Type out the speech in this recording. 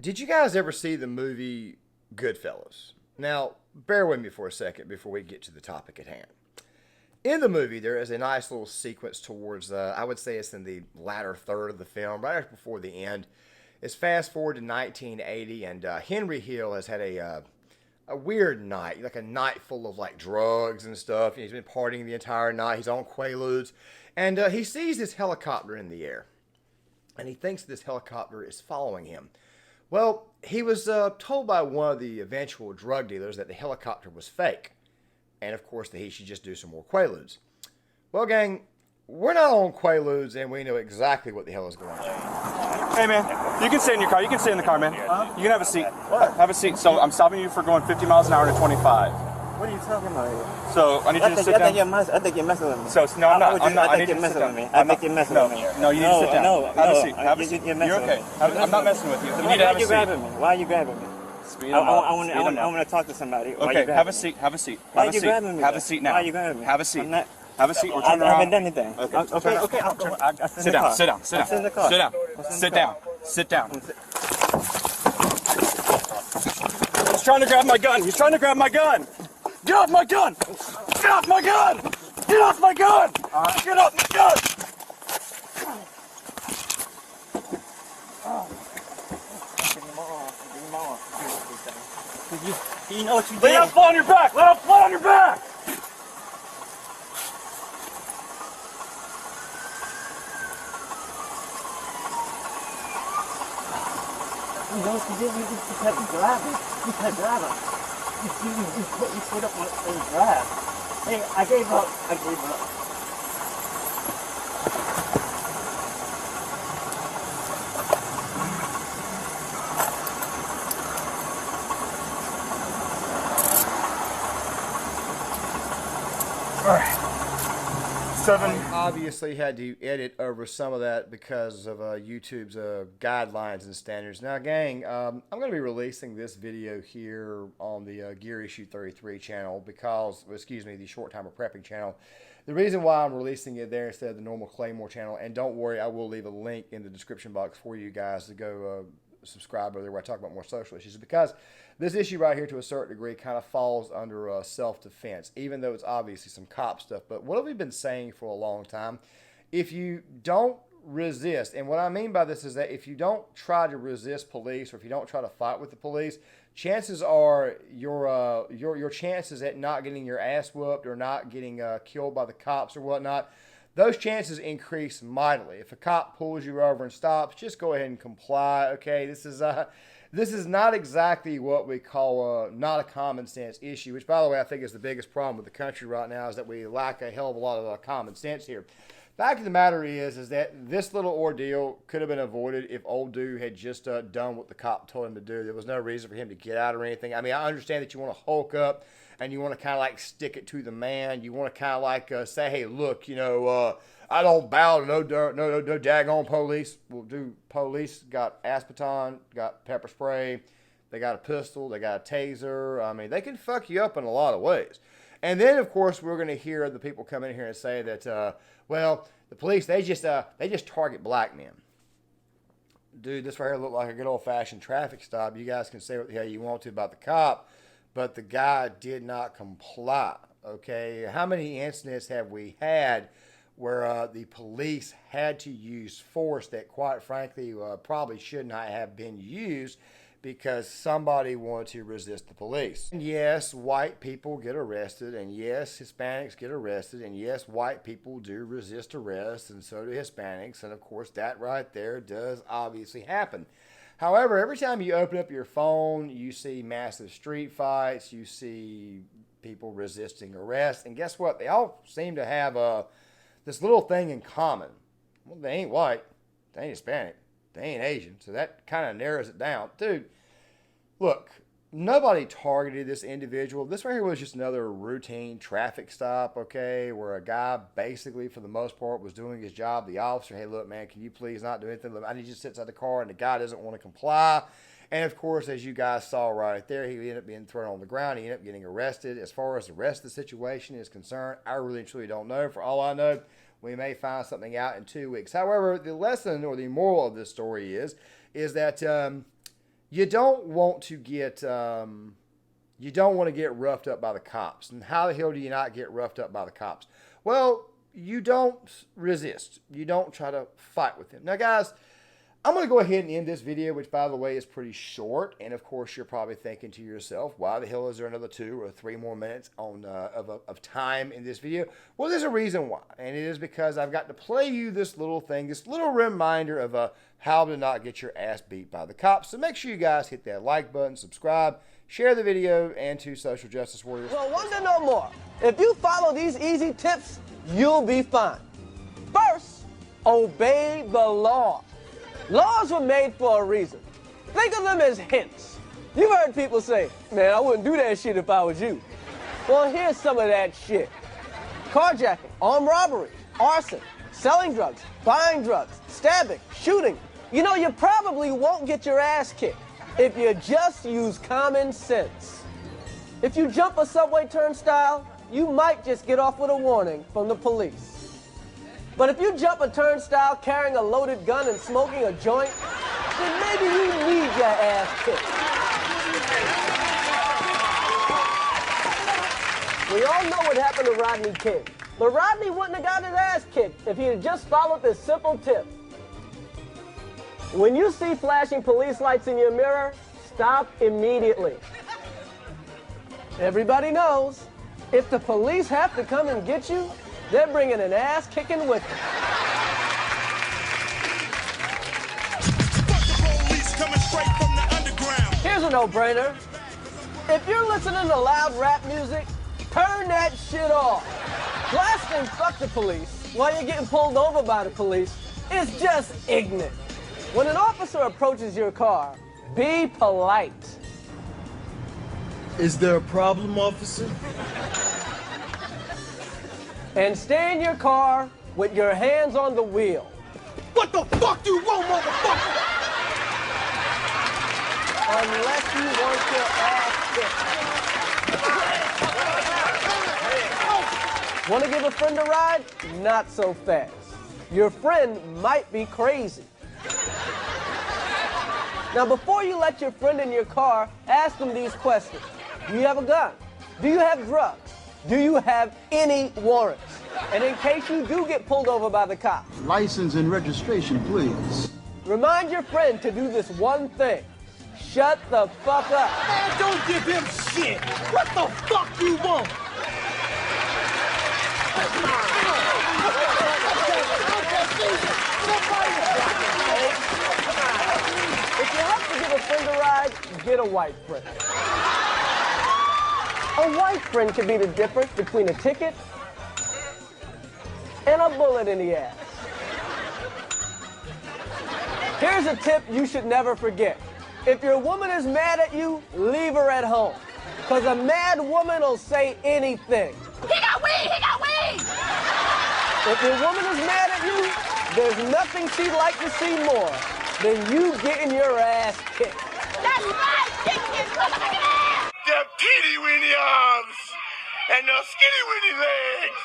Did you guys ever see the movie Goodfellas? Now, bear with me for a second before we get to the topic at hand. In the movie, there is a nice little sequence towards, I would say it's in the latter third of the film, right before the end. It's fast forward to 1980, and Henry Hill has had a weird night, like a night full of like drugs and stuff. He's been partying the entire night. He's on Quaaludes, and he sees this helicopter in the air, and he thinks this helicopter is following him. Well, he was told by one of the eventual drug dealers that the helicopter was fake, and of course that he should just do some more Quaaludes. Well, gang, we're not on Quaaludes, and we know exactly what the hell is going on. Hey, man, you can stay in your car. You can stay in the car, man. You can have a seat. What? Have a seat. So I'm stopping you for going 50 miles an hour to 25. What are you talking about here? So I need you to sit down. I think you're messing with me. So no, I'm not. I think you're messing with me. I think you're messing with me. No, you need to sit down. No, have a seat. Have a seat. You're okay. I'm not messing with you. You need to Why have are a you seat. grabbing me? Why are you grabbing me? I want to talk to somebody. Okay, have a seat. Have a seat. Why are you grabbing me? Have a seat now. Why are you grabbing me? Have a seat. Have a seat or I turn around. haven't done anything. Okay. I'll Sit down. Sit down. Sit down. Sit in the car. Sit down. Sit down. Sit down. He's trying to grab my gun. He's trying to grab my gun. Get off my gun! Get off my gun! Get off my gun! Get off my gun! You know what you did? Lay down flat on your back! Lay down flat on your back! You know what you did? You kept driving. You kept driving. You put up on drive. Hey, I gave up. All right. Obviously had to edit over some of that because of YouTube's guidelines and standards. Now, gang, I'm going to be releasing this video here on the Gear Issue 33 channel the Short Timer Prepping channel. The reason why I'm releasing it there instead of the normal Claymore channel, and don't worry, I will leave a link in the description box for you guys to go subscribe over there where I talk about more social issues, because this issue right here to a certain degree kind of falls under self-defense, even though it's obviously some cop stuff. But what have we been saying for a long time? If you don't resist, and what I mean by this is that if you don't try to resist police, or if you don't try to fight with the police, chances are your chances at not getting your ass whooped or not getting killed by the cops or whatnot, those chances increase mightily. If a cop pulls you over and stops, just go ahead and comply. Okay, this is not exactly what we call not a common sense issue, which, by the way, I think is the biggest problem with the country right now, is that we lack a hell of a lot of common sense here. Fact of the matter is that this little ordeal could have been avoided if old dude had just done what the cop told him to do. There was no reason for him to get out or anything. I mean, I understand that you want to hulk up and you want to kind of like stick it to the man. You want to kind of like say, hey, look, I don't bow to no daggone police. Well, dude, police got aspartame, got pepper spray, they got a pistol, they got a taser. I mean, they can fuck you up in a lot of ways. And then, of course, we're going to hear the people come in here and say that, well, the police, they just target black men. Dude, this right here looked like a good old-fashioned traffic stop. You guys can say what the hell you want to about the cop, but the guy did not comply, okay? How many incidents have we had where the police had to use force that, quite frankly, probably should not have been used because somebody wanted to resist the police? And yes, white people get arrested, and yes, Hispanics get arrested, and yes, white people do resist arrest, and so do Hispanics, and of course, that right there does obviously happen. However, every time you open up your phone, you see massive street fights, you see people resisting arrest, and guess what? They all seem to have this little thing in common. Well, they ain't white, they ain't Hispanic, they ain't Asian, so that kind of narrows it down. Dude, look, nobody targeted this individual. This right here was just another routine traffic stop, okay, where a guy basically, for the most part, was doing his job. The officer, hey, look, man, can you please not do anything? Look, I need you to sit inside the car, and the guy doesn't want to comply. And, of course, as you guys saw right there, he ended up being thrown on the ground. He ended up getting arrested. As far as the rest of the situation is concerned, I really and truly don't know. For all I know, we may find something out in 2 weeks. However, the lesson or the moral of this story is that you don't want to get you don't want to get roughed up by the cops. And how the hell do you not get roughed up by the cops? Well, you don't resist. You don't try to fight with them. Now, guys, I'm going to go ahead and end this video, which, by the way, is pretty short. And, of course, you're probably thinking to yourself, why the hell is there another 2 or 3 more minutes of time in this video? Well, there's a reason why. And it is because I've got to play you this little thing, this little reminder of how to not get your ass beat by the cops. So make sure you guys hit that like button, subscribe, share the video, and to Social Justice Warriors. Well, wonder no more. If you follow these easy tips, you'll be fine. First, obey the law. Laws were made for a reason. Think of them as hints. You've heard people say, man, I wouldn't do that shit if I was you. Well, here's some of that shit. Carjacking, armed robbery, arson, selling drugs, buying drugs, stabbing, shooting. You know, you probably won't get your ass kicked if you just use common sense. If you jump a subway turnstile, you might just get off with a warning from the police. But if you jump a turnstile carrying a loaded gun and smoking a joint, then maybe you need your ass kicked. We all know what happened to Rodney King. But Rodney wouldn't have got his ass kicked if he had just followed this simple tip. When you see flashing police lights in your mirror, stop immediately. Everybody knows, if the police have to come and get you, they're bringing an ass kicking with them. Here's a no-brainer. If you're listening to loud rap music, turn that shit off. Blasting "fuck the police" while you're getting pulled over by the police is just ignorant. When an officer approaches your car, be polite. Is there a problem, officer? And stay in your car with your hands on the wheel. What the fuck do you want, motherfucker? Unless you want your ass kicked. Want to give a friend a ride? Not so fast. Your friend might be crazy. Now, before you let your friend in your car, ask them these questions. Do you have a gun? Do you have drugs? Do you have any warrants? And in case you do get pulled over by the cops, License and registration, please. remind your friend to do this one thing. Shut the fuck up. Man, don't give him shit. What the fuck you want? If you have to give a friend a ride, get a white friend. A white friend can be the difference between a ticket and a bullet in the ass. Here's a tip you should never forget. If your woman is mad at you, leave her at home. Because a mad woman will say anything. He got weed! He got weed! If your woman is mad at you, there's nothing she'd like to see more than you getting your ass kicked. That's right! Kick his motherfucking ass! The teeny weeny arms and the skinny weeny legs.